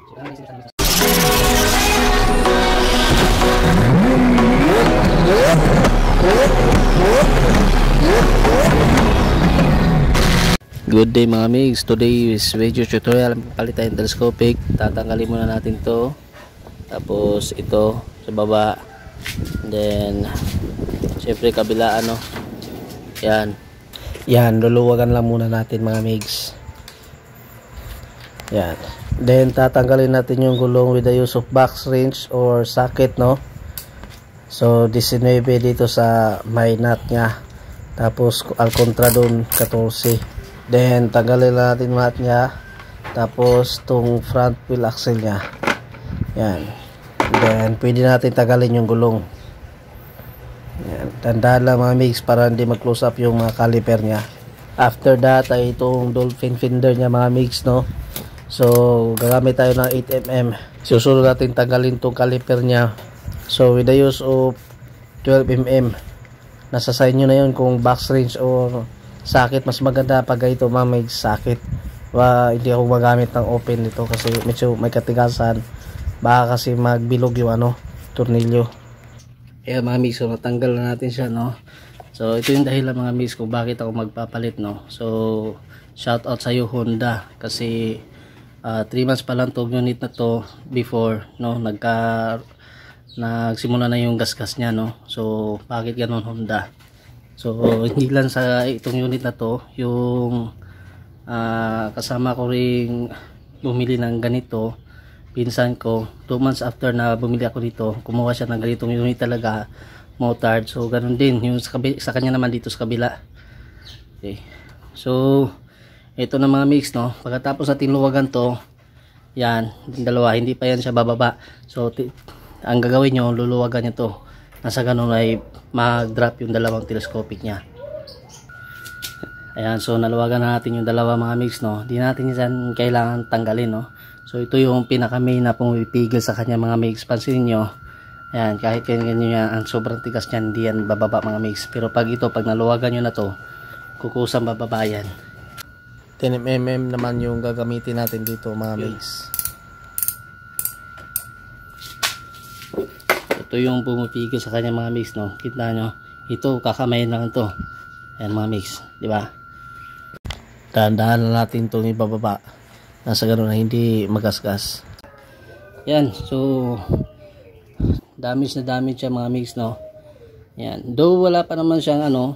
Good day mga migs, today is video tutorial. Palitan yung telescopic, tatanggalin muna natin to, tapos ito sa baba, then syempre kabila ano, yan luluwagan lang muna natin mga migs. Yan, then tatanggalin natin yung gulong with the use of box wrench or socket, no. So 19 dito sa may nut nya, tapos al kontra doon 14. Then tanggalin natin mat nya, tapos tong front wheel axle nya, yan. Then pwede natin tanggalin yung gulong. Yan, tandaan lang mga migs para hindi mag close up yung mga caliper nya. After that ay itong dolphin fender nya mga migs, no. So gagamit tayo ng 8mm. Susunod natin tanggalin tong caliper nya. So with the use of 12mm, nasa sa inyo na yun kung box wrench or sakit. Mas maganda pag ito mga may sakit. Hindi ako magamit ng open dito kasi medyo may katigasan, baka kasi magbilog yung ano, tornilyo. Kaya mga migs, so natanggal na natin siya, no. So ito yung dahilan mga migs kung bakit ako magpapalit, no. So shout out sa iyo Honda, kasi 3 months pa lang tong unit na to before, no, nagsimula na yung gasgas niya, no. So bakit ganon Honda? So hindi lang sa itong unit na to, yung kasama ko ring bumili ng ganito, pinsan ko, 2 months after na bumili ako dito, kumuha siya ng ganitong unit talaga, motard. So ganun din yung sa kanya naman dito sa kabila. Okay. So ito na mga mix, no. Pagkatapos natin luwagan to, yan, dalawa, hindi pa yan siya bababa. So ang gagawin nyo, luluwagan nyo to, nasa ganun ay mag-drop yung dalawang telescopic nya. Ayan, so naluwagan na natin yung dalawa mga mix, no. Di natin yan kailangan tanggalin, no. So ito yung pinaka main na pumipigil sa kanya mga mix. Pansinin nyo, ayan, kahit ganyan yan, ang sobrang tigas niyan, hindi yan bababa mga mix. Pero pag ito, pag naluwagan nyo na to, kukusang bababa yan. 10mm naman yung gagamitin natin dito mga mix. Ito yung pumipigil sa kanya mga mix, no. Kita nyo, ito kakamayin lang to. Ayan mga mix, di ba? Dahan-dahan na natin itong ibababa, nasa gano'n na hindi magasgas. Yan, so damage na damage siya mga mix, no. Yan, though wala pa naman siyang ano,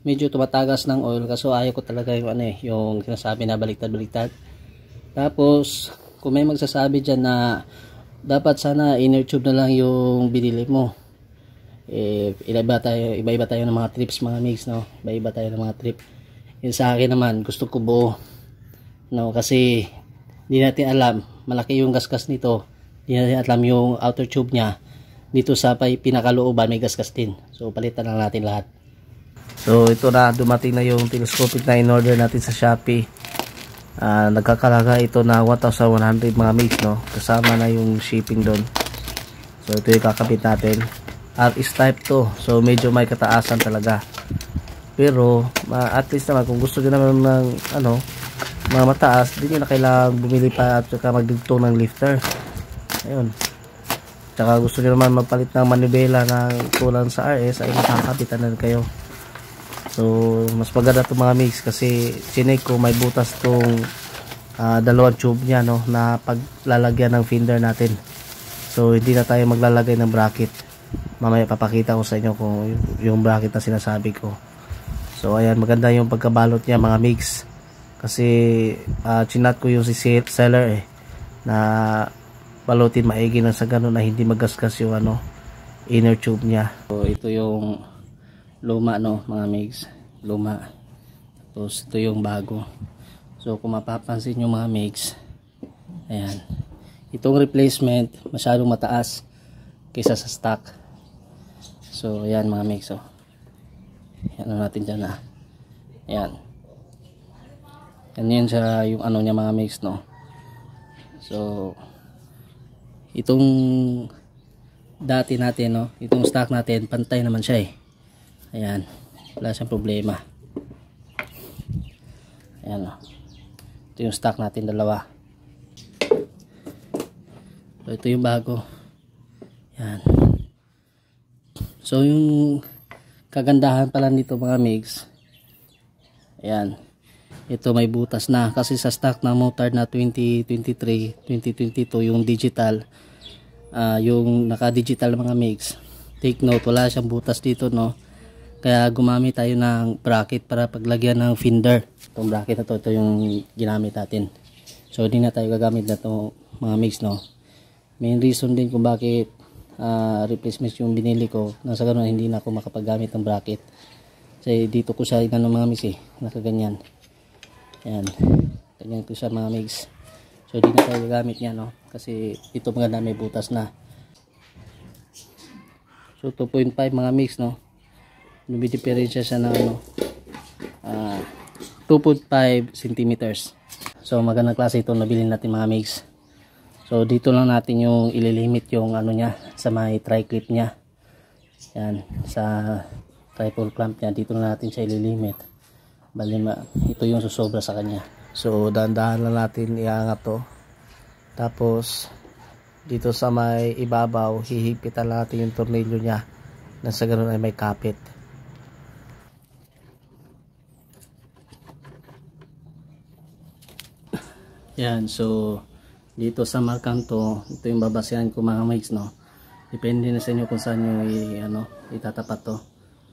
medyo tumatagas ng oil, kaso ayaw ko talaga yung ano yung sinasabi na baliktad-baliktad. Tapos kung may magsasabi dyan na dapat sana inner tube na lang yung binili mo, iba-iba tayo ng mga trips mga mix, no. Iba-iba tayo ng mga trip. Yung sa akin naman, gusto ko buo, no, kasi hindi natin alam, malaki yung gasgas nito, hindi natin alam yung outer tube nya dito sa pinakalooban, may gasgas din. So palitan lang natin lahat. So ito na, dumating na yung telescopic na in order natin sa Shopee. Nagkakalaga ito na 1,100 mga mix, no, kasama na yung shipping doon. So ito yung kakabit natin. RS type to, so medyo may kataasan talaga, pero at least naman kung gusto nyo naman ng ano, mga mataas, hindi nyo na kailangan bumili pa at saka magdugtong ng lifter. Ayun, tsaka gusto nyo naman magpalit ng manibela ng tulang sa RS, ay makakabitan na kayo. So mas maganda to mga mix, kasi chinek ko may butas tong dalawang tube nya, no, na paglalagyan ng fender natin. So hindi na tayo maglalagay ng bracket. Mamaya papakita ko sa inyo kung yung bracket na sinasabi ko. So ayan, maganda yung pagkabalot niya mga mix, kasi chinat ko yung si seller na balutin maigi na sa ganun na hindi magasgas yung ano, inner tube niya. So ito yung luma, no mga mix, luma. Tapos ito yung bago. So kung mapapansin nyo mga mix, ayan, itong replacement masyadong mataas kaysa sa stock. So ayan mga mix, oh. Yan natin dyan na. Ayan. Yan siya yung ano niya mga mix, no. So itong dati natin, no, itong stock natin, pantay naman siya Ayan. Wala siyang problema. Ayan, oh. Ito yung stock natin, dalawa. So ito yung bago. Yan. So yung kagandahan pala nito mga mix, ayan, ito may butas na, kasi sa stock ng Motard na 2023, 2022 yung digital, yung naka digital mga mix, take note, wala siyang butas dito, no? Kaya gumamit tayo ng bracket para paglagyan ng fender. Itong bracket na to, ito yung ginamit natin. So hindi na tayo gagamit na to mga mix, no? Main reason din kung bakit replacement yung binili ko, nasa ganoon hindi na ako makapaggamit ng bracket kasi dito ko siya inano mga mix nakaganyan. Ayan, ganyan ko siya mga mix. So hindi na tayo gagamit niya, no, kasi ito mga may butas na. So 2.5 mga mix, no, dumidiferensya siya ng 2.5 centimeters. So magandang klase ito nabili natin mga mix. So dito lang natin yung ililimit yung ano niya sa may tri-clip niya. Yan, sa tripod clamp niya, dito na natin siya ililimit. Bali ito yung susobra sa kanya. So dahan-dahan lang natin iangat to. Tapos dito sa may ibabaw, hihipitan natin yung tornilyo niya na sa ganun ay may kapit. Yan, so dito sa markang to, ito yung babasehan ko mga mix, no. Depende na sa inyo kung saan nyo itatapat to.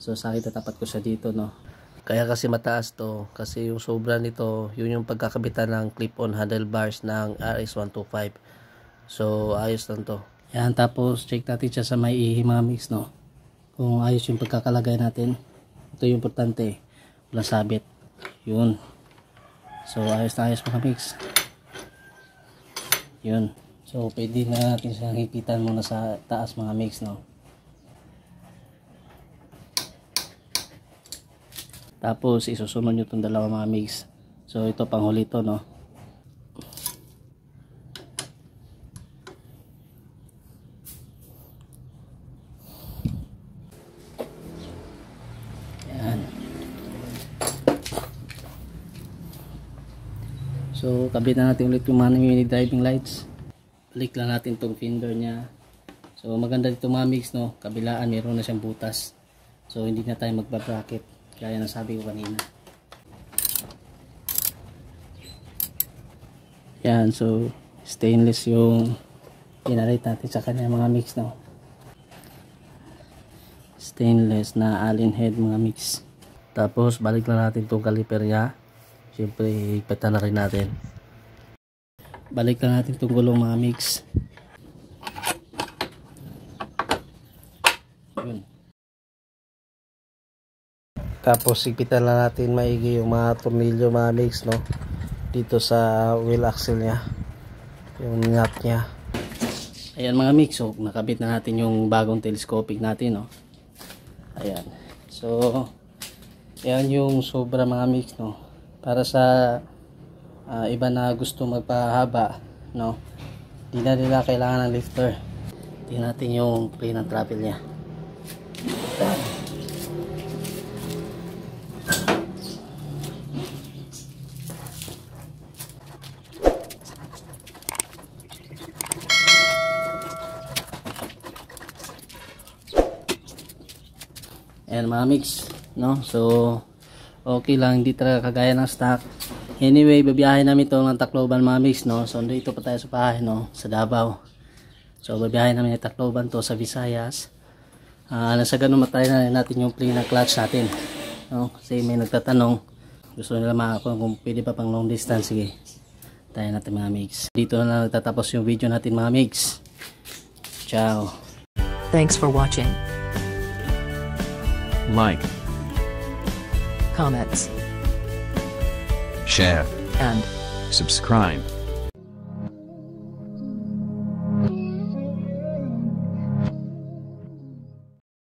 So sa akin tatapat ko siya dito, no. Kaya kasi mataas to, kasi yung sobra nito, yun yung pagkakabitan ng clip-on handlebars ng RS125. So ayos lang to. Yan, tapos check natin siya sa may ihi mga mix, no. Kung ayos yung pagkakalagay natin. Ito yung importante, wala sabit. Yun. So ayos na ayos mga mix. Yun. So pwede na natin siyang hipitan muna sa taas mga mix, no. Tapos isusunod nyo itong dalawa mga mix. So ito panghuli to, no. Yan. So kabit na natin ulit yung mga mini driving lights. Balik lang natin itong fender nya. So maganda dito mga mix, no. Kabilaan meron na siyang butas. So hindi na tayo magba-bracket gaya ng sabi ko kanina. Yan, so stainless yung ginarate natin sa kanya mga mix, no. Stainless na Allen head mga mix. Tapos balik lang natin itong caliper nya. Siyempre ipatan na rin natin. Balik lang natin itong gulong mga mix. Yun. Tapos ipitan lang natin maigi yung mga tornilyo mga mix, no, dito sa wheel axle nya, yung nut nya. Ayan mga mix, so nakabit na natin yung bagong telescopic natin, no. Ayan, so ayan yung sobra mga mix, no, para sa iba na gusto magpahaba, no, di na nila kailangan ng lifter. Tingnan natin yung plane ng travel nya. Ayan mga mix, no, so okay lang, hindi talaga kagaya ng stock. Anyway, babiyahin namin ito ng Tacloban mga mix, no. So dito pa tayo sa bahay, no, sa Davao. So babiyahin namin ng Tacloban to sa Visayas. Nasa ganun matry na natin yung play na clutch natin, no. Kasi may nagtatanong, gusto nila makakuha kung pwede pa pang long distance. Sige, tayo natin mga mix. Dito na lang nagtatapos yung video natin mga mix. Ciao. Thanks for watching. Like, Comments share, and subscribe.